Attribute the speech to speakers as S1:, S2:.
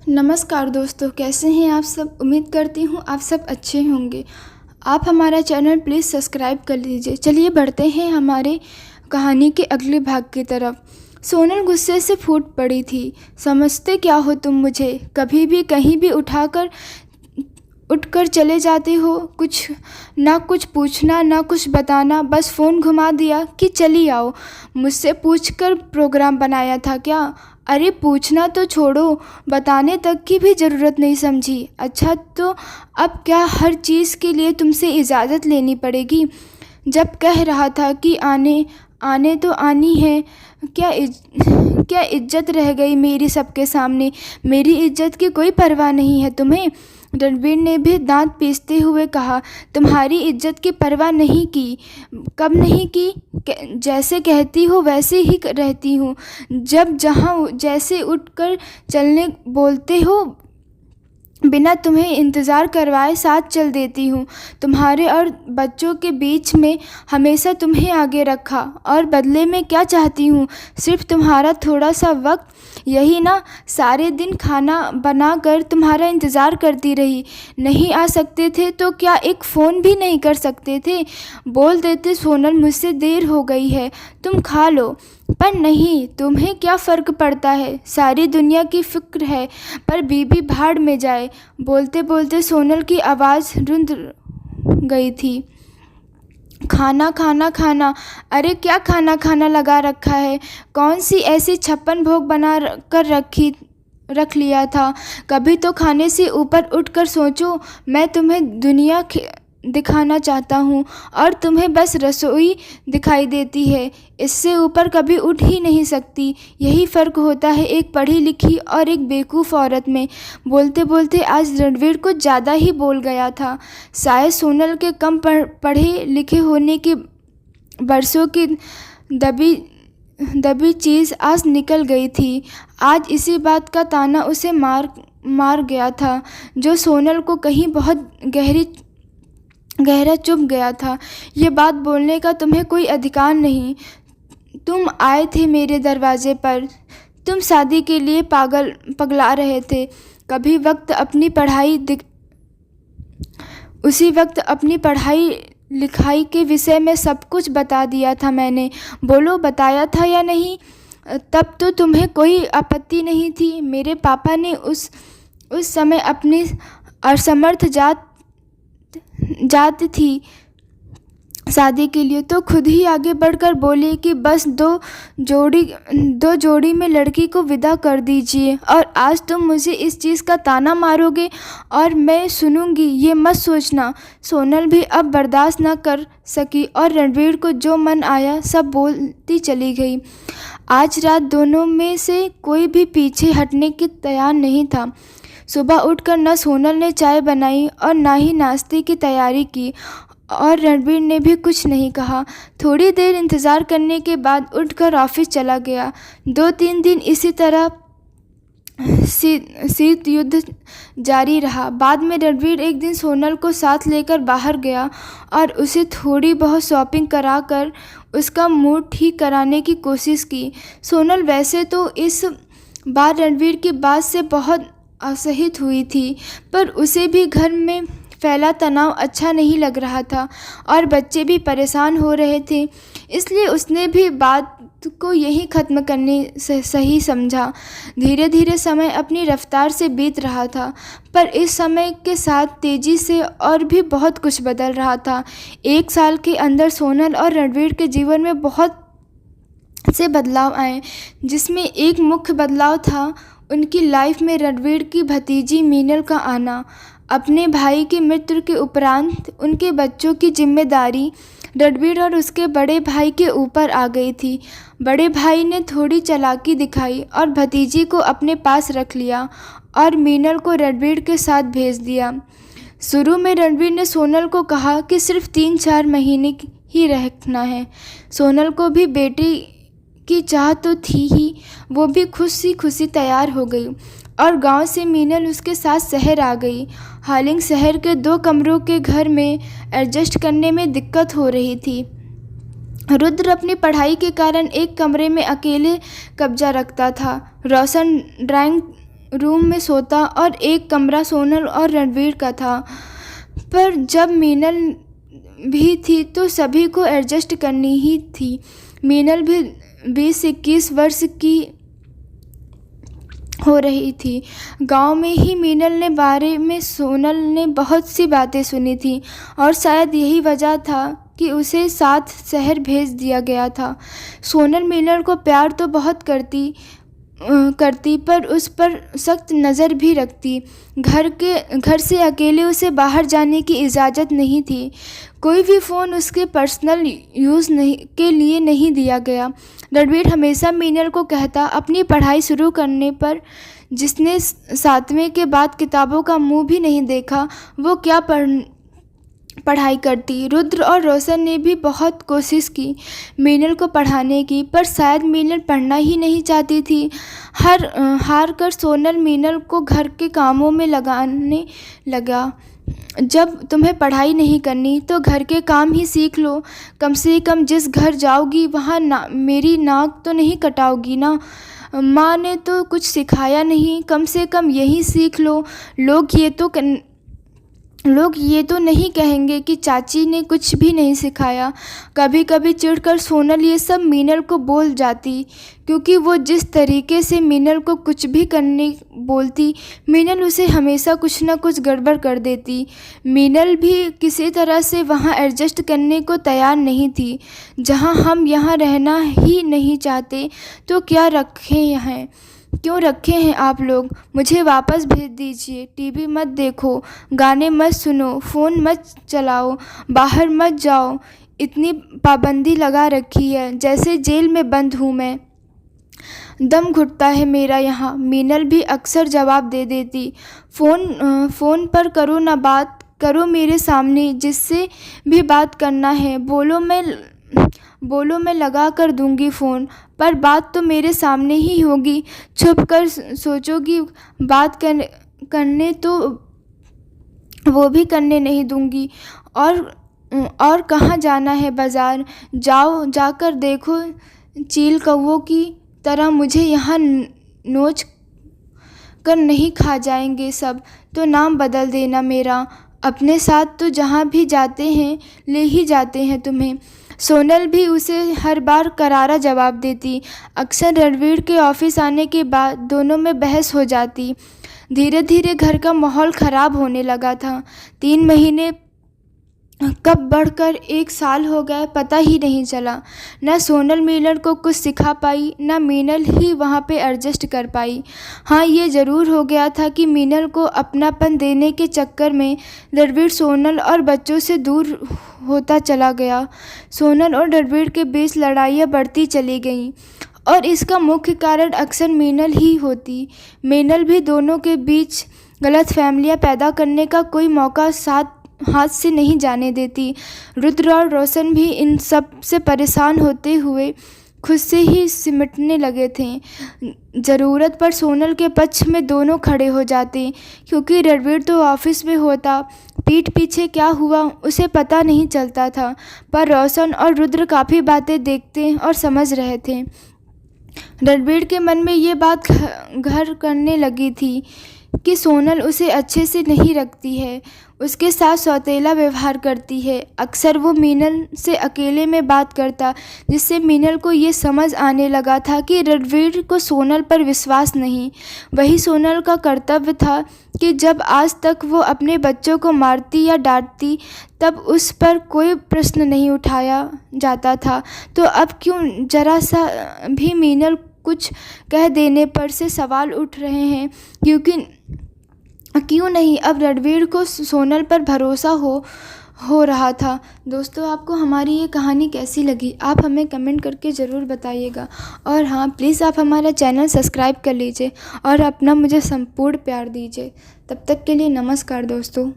S1: नमस्कार दोस्तों, कैसे हैं आप सब। उम्मीद करती हूँ आप सब अच्छे होंगे। आप हमारा चैनल प्लीज़ सब्सक्राइब कर लीजिए। चलिए बढ़ते हैं हमारे कहानी के अगले भाग की तरफ। सोनल गुस्से से फूट पड़ी थी। समझते क्या हो तुम मुझे? कभी भी कहीं भी उठकर चले जाते हो। कुछ पूछना ना कुछ बताना, बस फ़ोन घुमा दिया कि चली आओ। मुझसे पूछकर प्रोग्राम बनाया था क्या? अरे पूछना तो छोड़ो, बताने तक की भी ज़रूरत नहीं समझी। अच्छा तो अब क्या हर चीज़ के लिए तुमसे इजाज़त लेनी पड़ेगी? जब कह रहा था कि आने आने तो आनी है। क्या इज्जत रह गई मेरी सबके सामने? मेरी इज्जत की कोई परवाह नहीं है तुम्हें? रणवीर ने भी दांत पीसते हुए कहा। तुम्हारी इज्जत की परवाह नहीं की? कब नहीं की? जैसे कहती हो वैसे ही रहती हूँ। जब जहाँ जैसे उठकर चलने बोलते हो, बिना तुम्हें इंतज़ार करवाए साथ चल देती हूँ। तुम्हारे और बच्चों के बीच में हमेशा तुम्हें आगे रखा, और बदले में क्या चाहती हूँ? सिर्फ तुम्हारा थोड़ा सा वक्त, यही ना। सारे दिन खाना बनाकर तुम्हारा इंतज़ार करती रही। नहीं आ सकते थे तो क्या एक फ़ोन भी नहीं कर सकते थे? बोल देते सोनल मुझसे देर हो गई है, तुम खा लो। पर नहीं, तुम्हें क्या फ़र्क पड़ता है? सारी दुनिया की फ़िक्र है, पर बीबी भाड़ में जाए। बोलते बोलते सोनल की आवाज़ रुंध गई थी। खाना खाना खाना, अरे क्या खाना खाना लगा रखा है? कौन सी ऐसी 56 भोग बना कर रख लिया था? कभी तो खाने से ऊपर उठकर सोचो। मैं तुम्हें दुनिया दिखाना चाहता हूँ और तुम्हें बस रसोई दिखाई देती है। इससे ऊपर कभी उठ ही नहीं सकती। यही फ़र्क होता है एक पढ़ी लिखी और एक बेवकूफ़ औरत में। बोलते बोलते आज रणवीर कुछ ज़्यादा ही बोल गया था। शायद सोनल के कम पढ़े लिखे होने के बरसों की दबी चीज़ आज निकल गई थी। आज इसी बात का ताना उसे मार गया था, जो सोनल को कहीं बहुत गहरा चुभ गया था। ये बात बोलने का तुम्हें कोई अधिकार नहीं। तुम आए थे मेरे दरवाजे पर। तुम शादी के लिए पगला रहे थे। उसी वक्त अपनी पढ़ाई लिखाई के विषय में सब कुछ बता दिया था मैंने। बोलो, बताया था या नहीं? तब तो तुम्हें कोई आपत्ति नहीं थी। मेरे पापा ने उस समय अपनी असमर्थ जात थी शादी के लिए, तो खुद ही आगे बढ़कर बोले कि बस दो जोड़ी में लड़की को विदा कर दीजिए। और आज तुम मुझे इस चीज़ का ताना मारोगे और मैं सुनूंगी, ये मत सोचना। सोनल भी अब बर्दाश्त न कर सकी और रणवीर को जो मन आया सब बोलती चली गई। आज रात दोनों में से कोई भी पीछे हटने की तैयार नहीं था। सुबह उठकर न सोनल ने चाय बनाई और ना ही नाश्ते की तैयारी की, और रणवीर ने भी कुछ नहीं कहा। थोड़ी देर इंतज़ार करने के बाद उठकर ऑफिस चला गया। 2-3 दिन इसी तरह शीत युद्ध जारी रहा। बाद में रणवीर एक दिन सोनल को साथ लेकर बाहर गया और उसे थोड़ी बहुत शॉपिंग कराकर उसका मूड ठीक कराने की कोशिश की। सोनल वैसे तो इस बार रणवीर की बात से बहुत असहित हुई थी, पर उसे भी घर में फैला तनाव अच्छा नहीं लग रहा था और बच्चे भी परेशान हो रहे थे। इसलिए उसने भी बात को यहीं ख़त्म करने से सही समझा। धीरे धीरे समय अपनी रफ्तार से बीत रहा था, पर इस समय के साथ तेज़ी से और भी बहुत कुछ बदल रहा था। 1 साल के अंदर सोनल और रणवीर के जीवन में बहुत से बदलाव आए, जिसमें एक मुख्य बदलाव था उनकी लाइफ में रणवीर की भतीजी मीनल का आना। अपने भाई की मृत्यु के उपरांत उनके बच्चों की जिम्मेदारी रणवीर और उसके बड़े भाई के ऊपर आ गई थी। बड़े भाई ने थोड़ी चालाकी दिखाई और भतीजी को अपने पास रख लिया और मीनल को रणवीर के साथ भेज दिया। शुरू में रणवीर ने सोनल को कहा कि सिर्फ 3-4 महीने ही रहना है। सोनल को भी बेटी की चाह तो थी ही। वो भी खुशी तैयार हो गई और गांव से मीनल उसके साथ शहर आ गई। हालांकि शहर के 2 कमरों के घर में एडजस्ट करने में दिक्कत हो रही थी। रुद्र अपनी पढ़ाई के कारण एक कमरे में अकेले कब्जा रखता था। रोशन रूम में सोता और एक कमरा सोनल और रणवीर का था। पर जब मीनल भी थी तो सभी को एडजस्ट करनी ही थी। मीनल भी 20-21 वर्ष की हो रही थी। गांव में ही मीनल ने बारे में सोनल ने बहुत सी बातें सुनी थी और शायद यही वजह था कि उसे साथ शहर भेज दिया गया था। सोनल मीनल को प्यार तो बहुत करती पर उस पर सख्त नज़र भी रखती। घर से अकेले उसे बाहर जाने की इजाज़त नहीं थी। कोई भी फ़ोन उसके पर्सनल यूज़ के लिए नहीं दिया गया। रणवीर हमेशा मीनल को कहता, अपनी पढ़ाई शुरू करने पर जिसने 7वें के बाद किताबों का मुंह भी नहीं देखा वो क्या पढ़ाई करती। रुद्र और रोशन ने भी बहुत कोशिश की मीनल को पढ़ाने की, पर शायद मीनल पढ़ना ही नहीं चाहती थी। हार कर सोनल मीनल को घर के कामों में लगाने लगा। जब तुम्हें पढ़ाई नहीं करनी तो घर के काम ही सीख लो। कम से कम जिस घर जाओगी वहाँ मेरी नाक तो नहीं कटाओगी ना। माँ ने तो कुछ सिखाया नहीं, कम से कम यही सीख लो। लोग ये तो नहीं कहेंगे कि चाची ने कुछ भी नहीं सिखाया। कभी कभी चिढ़कर सोनल ये सब मीनल को बोल जाती, क्योंकि वो जिस तरीके से मीनल को कुछ भी करने बोलती, मीनल उसे हमेशा कुछ ना कुछ गड़बड़ कर देती। मीनल भी किसी तरह से वहाँ एडजस्ट करने को तैयार नहीं थी। जहाँ हम यहाँ रहना ही नहीं चाहते तो क्यों रखे हैं आप लोग? मुझे वापस भेज दीजिए। टीवी मत देखो, गाने मत सुनो, फ़ोन मत चलाओ, बाहर मत जाओ। इतनी पाबंदी लगा रखी है जैसे जेल में बंद हूँ मैं। दम घुटता है मेरा यहाँ। मीनल भी अक्सर जवाब दे देती, फ़ोन पर करो ना बात, करो मेरे सामने, जिससे भी बात करना है बोलो, मैं लगा कर दूंगी फ़ोन, पर बात तो मेरे सामने ही होगी। छुप कर सोचोगी बात करने तो वो भी करने नहीं दूंगी। और कहाँ जाना है? बाज़ार जाकर देखो, चील कौवों की तरह मुझे यहाँ नोच कर नहीं खा जाएंगे सब। तो नाम बदल देना मेरा, अपने साथ तो जहाँ भी जाते हैं ले ही जाते हैं तुम्हें। सोनल भी उसे हर बार करारा जवाब देती। अक्सर रणवीर के ऑफिस आने के बाद दोनों में बहस हो जाती। धीरे धीरे घर का माहौल ख़राब होने लगा था। 3 महीने कब बढ़कर 1 साल हो गए पता ही नहीं चला। न सोनल मीनल को कुछ सिखा पाई, न मीनल ही वहाँ पे एडजस्ट कर पाई। हाँ, ये ज़रूर हो गया था कि मीनल को अपनापन देने के चक्कर में रणवीर सोनल और बच्चों से दूर होता चला गया। सोनल और रणवीर के बीच लड़ाइयाँ बढ़ती चली गईं और इसका मुख्य कारण अक्सर मीनल ही होती। मीनल भी दोनों के बीच गलतफहमियाँ पैदा करने का कोई मौका हाथ से नहीं जाने देती। रुद्र और रोशन भी इन सब से परेशान होते हुए खुद से ही सिमटने लगे थे। ज़रूरत पर सोनल के पक्ष में दोनों खड़े हो जाते, क्योंकि रणवीर तो ऑफिस में होता। पीठ पीछे क्या हुआ उसे पता नहीं चलता था, पर रोशन और रुद्र काफ़ी बातें देखते और समझ रहे थे। रणवीर के मन में ये बात घर करने लगी थी कि सोनल उसे अच्छे से नहीं रखती है, उसके साथ सौतेला व्यवहार करती है। अक्सर वो मीनल से अकेले में बात करता, जिससे मीनल को ये समझ आने लगा था कि रणवीर को सोनल पर विश्वास नहीं। वही सोनल का कर्तव्य था कि जब आज तक वो अपने बच्चों को मारती या डांटती तब उस पर कोई प्रश्न नहीं उठाया जाता था, तो अब क्यों जरा सा भी मीनल कुछ कह देने पर से सवाल उठ रहे हैं। क्यों नहीं अब रणवीर को सोनल पर भरोसा हो रहा था। दोस्तों, आपको हमारी ये कहानी कैसी लगी आप हमें कमेंट करके ज़रूर बताइएगा। और हाँ, प्लीज़ आप हमारा चैनल सब्सक्राइब कर लीजिए और अपना मुझे संपूर्ण प्यार दीजिए। तब तक के लिए नमस्कार दोस्तों।